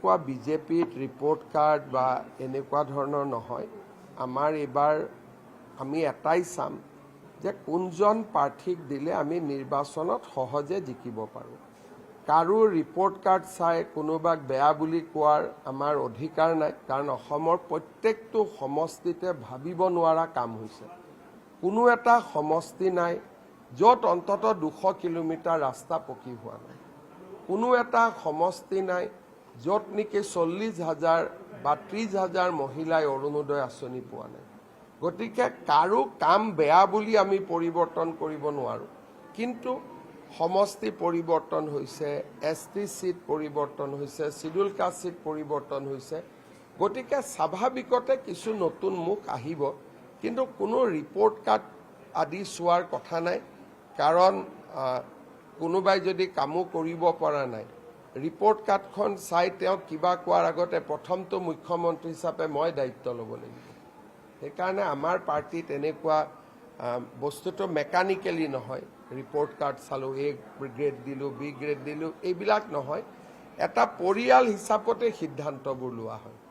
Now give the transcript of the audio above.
কোৱা বিজেপিত report card বা এনেকুৱা ধৰণৰ নহয়। আমাৰ এইবাৰ আমি এটাই চাম যে কোনজন প্ৰাৰ্থীক দিলে আমি নিৰ্বাচনত সহজে জিকিব পাৰোঁ। কাৰো ৰিপৰ্ট কাৰ্ড চাই কোনোবাক বেয়া বুলি কোৱাৰ আমাৰ অধিকাৰ নাই, কাৰণ অসমৰ প্ৰত্যেকটো সমষ্টিতে ভাবিব নোৱাৰা কাম হৈছে। কোনো এটা সমষ্টি নাই য'ত অন্ততঃ 200 কিলোমিটাৰ ৰাস্তা পকী হোৱা নাই। কোনো এটা সমষ্টি নাই য'ত নেকি 40,000 বা 30,000 মহিলাই অৰুণোদয় আঁচনি পোৱা নাই। গতিকে কাৰো কাম বেয়া বুলি আমি পৰিৱৰ্তন কৰিব নোৱাৰোঁ, কিন্তু সমষ্টি পৰিৱৰ্তন হৈছে, ST চিট পৰিৱৰ্তন হৈছে, শিডিউল কাষ্ট চিট পৰিৱৰ্তন হৈছে। গতিকে স্বাভাৱিকতে কিছু নতুন মুখ আহিব, কিন্তু কোনো ৰিপৰ্ট কাৰ্ড আদি চোৱাৰ কথা নাই। কাৰণ কোনোবাই যদি কামো কৰিব পৰা নাই, ৰিপৰ্ট কাৰ্ডখন চাই তেওঁ কিবা কোৱাৰ আগতে প্ৰথমটো মুখ্যমন্ত্ৰী হিচাপে মই দায়িত্ব ল'ব লাগিব। সেইকাৰণে আমাৰ পাৰ্টিত এনেকুৱা বস্তুটো মেকানিকেলি নহয়, ৰিপৰ্ট কাৰ্ড চালোঁ, A গ্ৰেড দিলোঁ, B গ্ৰেড দিলোঁ, এইবিলাক নহয়। এটা পৰিয়াল হিচাপতে সিদ্ধান্তবোৰ লোৱা হয়।